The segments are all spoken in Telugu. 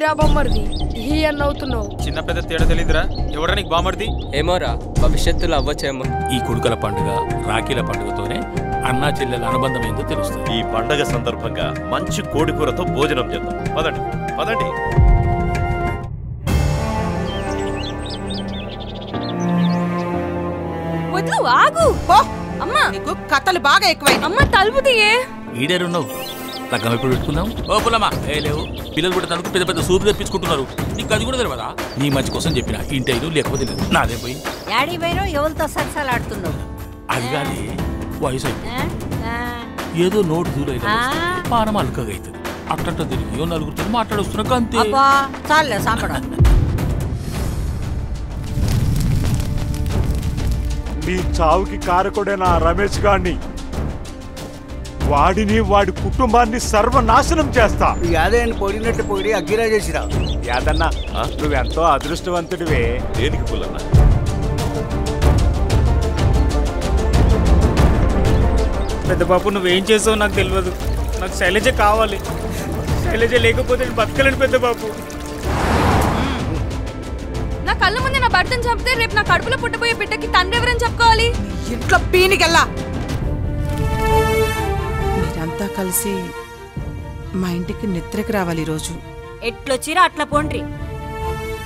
ఈరా బొమ్మర్ది హీ అని అవుతున్నావు. చిన్న పెద్ద తేడా తెలియదురా. ఎవరా నీకు బామర్ది? ఏమోరా, భవిష్యత్తులో అవ్వచ్చేమో. ఈ కొడుకుల పండుగ రాఖీల పండుగతోనే అన్నా చెల్లెల అనుబంధం ఏందో తెలుస్తుంది. ఈ పండగ సందర్భంగా మంచి కోడికూరతో భోజనం చేద్దాం. పదండి పదండి. వద్దు, ఆగు. అమ్మా, నీకు కథలు బాగా ఎక్కువై. అమ్మ తలుపు తీయే. ఈడేరున్నావు లగ్గం ఎప్పుడు పెట్టుకున్నావు? ఓ పుల్లమ్మా, ఏ లేవు. పిల్లలు కూడా తనకు పెద్ద పెద్ద సూపు తెప్పించుకుంటున్నారు. నీకు అది కూడా తెలియదా? నీ మంచి కోసం చెప్పిన ఇంటైదు లేకపోతే లేదు. నాదే పోయి యాడి పోయినా ఎవరితో సరసాలాడుతున్నావు? అది కాదే, వయసు అయిపోయి ఏదో నోటు దూరం పానం అల్కగా అవుతుంది. అట్ట తిరిగి నలుగురితో మాట్లాడొస్తున్నా అంతే. చాలే సాంపడం. నీ చావుకి కారకుడైన రమేష్ గారిని, వాడిని వాడి కుటుంబాన్ని సర్వనాశనం చేస్తా. యాదయ్యని పొడినట్టు పొడి అగ్గిరా చేసిరా. యాదన్నా, నువ్వెంతో అదృష్టవంతుడివే. దేనికి పుల్లన్న? పెద్ద బాబు నువ్వేం చేసావు నాకు తెలియదు. నాకు శైలజ కావాలి. శైలజ లేకపోతే నేను బతకలేను పెద్ద బాబు. నా కళ్ళ ముందే నా భర్తను చంపితే రేపు నా కడుపులో పుట్టబోయే బిడ్డకి తండ్రి ఎవరని చెప్పుకోవాలి? ఇంట్లో పీనికెళ్ళా. మీరంతా కలిసి మా ఇంటికి నిద్రకి రావాలి ఈరోజు. ఎట్లొచ్చిరా అట్లా పోండ్రి.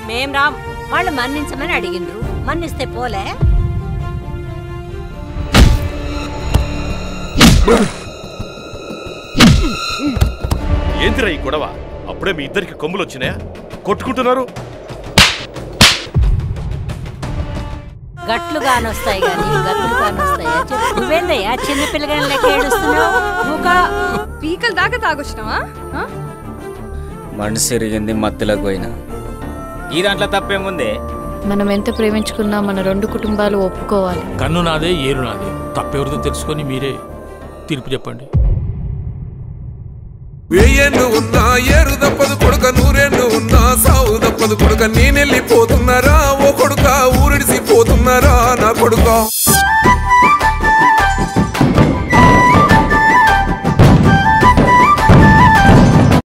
మేం రామ్. వాళ్ళు మన్నించమని అడిగిండ్రు, మన్నిస్తే పోలే. ఏంటిరా ఈ గొడవ? అప్పుడే మీ ఇద్దరికి కొమ్ములు వచ్చినాయా? కొట్టుకుంటున్నారు. గట్లు కానొస్తాయి గాని గట్లు కానొస్తాయా? నువ్వేందయ్యా చిన్న పిల్లగాని లెక్క ఏడుస్తున్నావు? పీకల దాకా తాగొచ్చినావా? మనసు ఎరిగింది మత్తులకు పోయినా. ఈ దాంట్లో తప్పేముందే? మనం ఎంత ప్రేమించుకున్నా మన రెండు కుటుంబాలు ఒప్పుకోవాలి. కన్ను నాదే, ఏరు నాదే. తప్పెవరితో తెలుసుకొని మీరే తీర్పు చెప్పండి. వెయ్యేళ్ళు ఉన్నా ఏరు తప్పదు కొడుక, నూరేళ్ళు ఉన్నా సావు తప్పదు కొడుక. నేనెళ్ళిపోతున్నారా